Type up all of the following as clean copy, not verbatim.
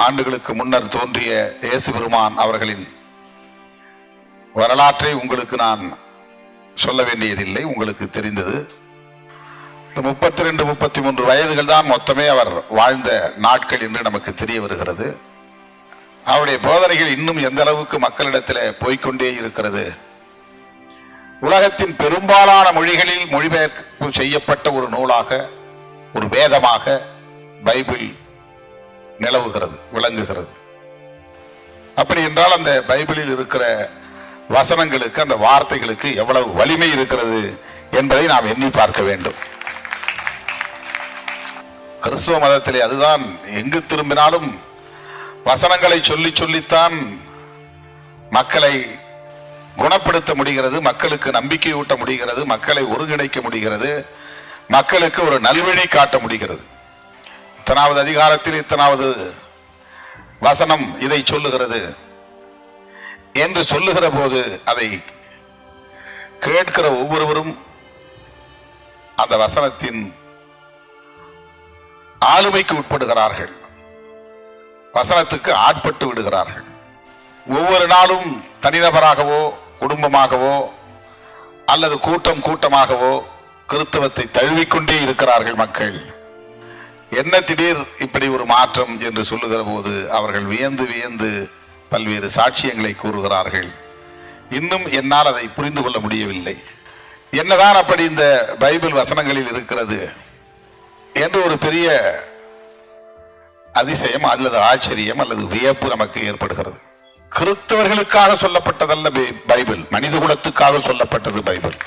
ஆண்டுகளுக்கு முன்னர் தோன்றிய இயேசு பெருமான் அவர்களின் வரலாற்றை உங்களுக்கு நான் சொல்ல வேண்டியதில்லை, உங்களுக்கு தெரிந்தது. 32, 33 வயதுகள் தான் மொத்தமே அவர் வாழ்ந்த நாட்கள் என்று நமக்கு தெரிய வருகிறது. அவருடைய போதனைகள் இன்னும் எந்த அளவுக்கு மக்களிடத்தில் போய்கொண்டே இருக்கிறது. உலகத்தின் பெரும்பாலான மொழிகளில் மொழிபெயர்ப்பு செய்யப்பட்ட ஒரு நூலாக, ஒரு வேதமாக பைபிள் நிலவுகிறது, விளங்குகிறது. அப்படி என்றால் அந்த பைபிளில் இருக்கிற வசனங்களுக்கு, அந்த வார்த்தைகளுக்கு எவ்வளவு வலிமை இருக்கிறது என்பதை நாம் எண்ணி பார்க்க வேண்டும். கிறிஸ்துவ மதத்திலே அதுதான், எங்கு திரும்பினாலும் வசனங்களை சொல்லி சொல்லித்தான் மக்களை குணப்படுத்த முடிகிறது, மக்களுக்கு நம்பிக்கை ஊட்ட முடிகிறது, மக்களை ஒருங்கிணைக்க முடிகிறது, மக்களுக்கு ஒரு நல்வழி காட்ட முடிகிறது. இத்தனாவது அதிகாரத்தில் இத்தனாவது வசனம் இதை சொல்லுகிறது என்று சொல்லுகிற போது அதை கேட்கிற ஒவ்வொருவரும் அந்த வசனத்தின் ஆளுமைக்கு உட்படுகிறார்கள், வசனத்துக்கு ஆட்பட்டு விடுகிறார்கள். ஒவ்வொரு நாளும் தனிநபராகவோ குடும்பமாகவோ அல்லது கூட்டம் கூட்டமாகவோ கிறிஸ்தவத்தை தழுவிக்கொண்டே இருக்கிறார்கள் மக்கள். என்ன திடீர் இப்படி ஒரு மாற்றம் என்று சொல்லுகிற போது அவர்கள் வியந்து வியந்து பல்வேறு சாட்சியங்களை கூறுகிறார்கள். இன்னும் என்னால் அதை புரிந்து கொள்ள முடியவில்லை. என்னதான் அப்படி இந்த பைபிள் வசனங்களில் இருக்கிறது என்று ஒரு பெரிய அதிசயம் அல்லது ஆச்சரியம் அல்லது வியப்பு நமக்கு ஏற்படுகிறது. கிறிஸ்தவர்களுக்காக சொல்லப்பட்டதல்ல பைபிள், மனித குலத்துக்காக சொல்லப்பட்டது பைபிள்.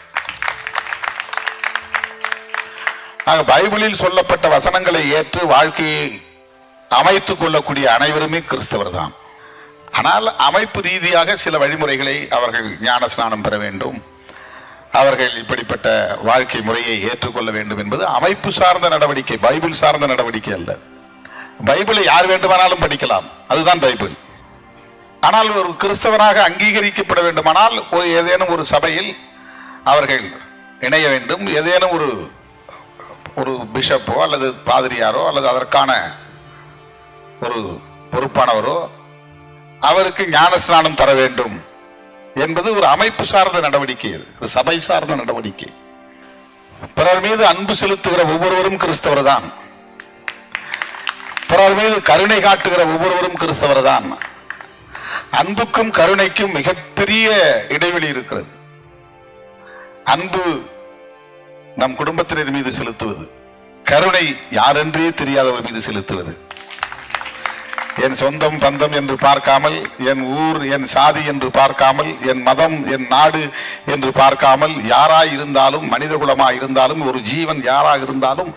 ஆக பைபிளில் சொல்லப்பட்ட வசனங்களை ஏற்று வாழ்க்கையை அமைத்துக் கொள்ளக்கூடிய அனைவருமே கிறிஸ்தவர் தான். ஆனால் அமைப்பு ரீதியாக சில வழிமுறைகளை அவர்கள் ஞான ஸ்நானம் பெற வேண்டும், அவர்கள் இப்படிப்பட்ட வாழ்க்கை முறையை ஏற்றுக்கொள்ள வேண்டும் என்பது அமைப்பு சார்ந்த நடவடிக்கை, பைபிள் சார்ந்த நடவடிக்கை அல்ல. பைபிளை யார் வேண்டுமானாலும் படிக்கலாம், அதுதான் பைபிள். ஆனால் ஒரு கிறிஸ்தவராக அங்கீகரிக்கப்பட வேண்டுமானால் ஏதேனும் ஒரு சபையில் அவர்கள் இணைய வேண்டும். ஏதேனும் ஒரு பிஷப்போ அல்லது பாதிரியாரோ அல்லது அதற்கான ஒரு பொறுப்பானவரோ அவருக்கு ஞான ஸ்நானம் தர வேண்டும் என்பது ஒரு அமைப்பு சார்ந்த நடவடிக்கை, அது சபை சார்ந்த நடவடிக்கை. பிறர் மீது அன்பு செலுத்துகிற ஒவ்வொருவரும் கிறிஸ்தவர் தான், பிறர் மீது கருணை காட்டுகிற ஒவ்வொருவரும் கிறிஸ்தவர் தான். அன்புக்கும் கருணைக்கும் மிகப்பெரிய இடைவெளி இருக்கிறது. அன்பு நம் குடும்பத்தினர் மீது செலுத்துவது, கருணை யாரென்றே தெரியாதவர் மீது செலுத்துவது. என் சொந்தம் பந்தம் என்று பார்க்காமல், என் ஊர் என் சாதி என்று பார்க்காமல், என் மதம் என் நாடு என்று பார்க்காமல், யாராய் இருந்தாலும், மனித குலமாய் இருந்தாலும், ஒரு ஜீவன் யாராக இருந்தாலும்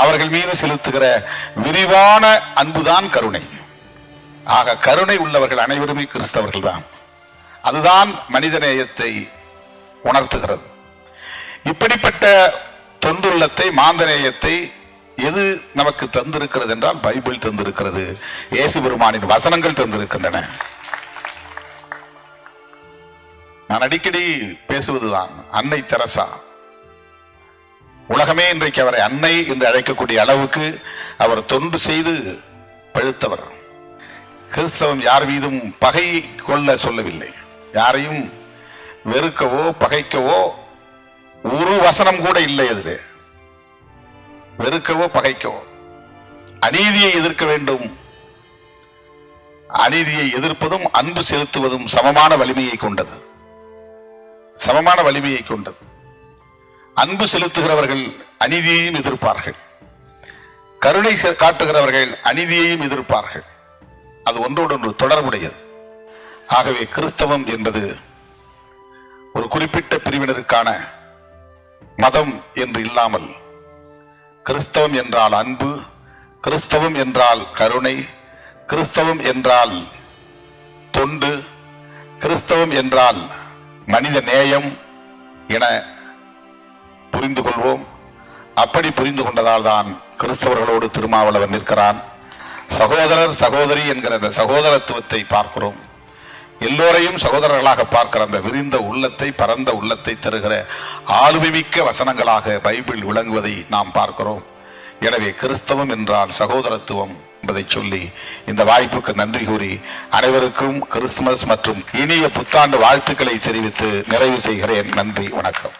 அவர்கள் மீது செலுத்துகிற விரிவான அன்புதான் கருணை. ஆக கருணை உள்ளவர்கள் அனைவருமே கிறிஸ்தவர்கள் தான். அதுதான் மனிதநேயத்தை உணர்த்துகிறது. இப்படிப்பட்ட தொண்டுள்ளத்தை, மாந்தநேயத்தை எது நமக்கு தந்திருக்கிறது என்றால் பைபிள் தந்திருக்கிறது, இயேசு பெருமானின் வசனங்கள் தந்திருக்கின்றன. நான் அடிக்கடி பேசுவதுதான், அன்னை தெரசா, உலகமே இன்றைக்கு அவரை அன்னை என்று அழைக்கக்கூடிய அளவுக்கு அவர் தொண்டு செய்து பழுத்தவர். கிறிஸ்தவம் யார் மீதும் பகை கொள்ள சொல்லவில்லை, யாரையும் வெறுக்கவோ பகைக்கவோ ஒரு வசனம் கூட இல்லை. அதிலே வெறுக்கவோ பகைக்கவோ, அநீதியை எதிர்க்க வேண்டும். அநீதியை எதிர்ப்பதும் அன்பு செலுத்துவதும் சமமான வலிமையை கொண்டது, சமமான வலிமையை கொண்டது. அன்பு செலுத்துகிறவர்கள் அநீதியையும் எதிர்ப்பார்கள், கருணை காட்டுகிறவர்கள் அநீதியையும் எதிர்ப்பார்கள். அது ஒன்றோடு ஒன்று தொடர்புடையது. ஆகவே கிறிஸ்தவம் என்பது ஒரு குறிப்பிட்ட பிரிவினருக்கான மதம் என்று இல்லாமல், கிறிஸ்தவம் என்றால் அன்பு, கிறிஸ்தவம் என்றால் கருணை, கிறிஸ்தவம் என்றால் தொண்டு, கிறிஸ்தவம் என்றால் மனித நேயம் என புரிந்து கொள்வோம். அப்படி புரிந்து கொண்டதால் தான் கிறிஸ்தவர்களோடு திருமாவளவன் நிற்கிறான். சகோதரர் சகோதரி என்கிற அந்த சகோதரத்துவத்தை பார்க்கிறோம். எல்லோரையும் சகோதரர்களாக பார்க்கிற அந்த விரிந்த உள்ளத்தை, பரந்த உள்ளத்தை தருகிற ஆளுமைமிக்க வசனங்களாக பைபிள் விளங்குவதை நாம் பார்க்கிறோம். எனவே கிறிஸ்தவம் என்றால் சகோதரத்துவம், என்பதை சொல்லி இந்த வாய்ப்புக்கு நன்றி கூறி அனைவருக்கும் கிறிஸ்துமஸ் மற்றும் இனிய புத்தாண்டு வாழ்த்துக்களை தெரிவித்து நிறைவு செய்கிறேன். நன்றி, வணக்கம்.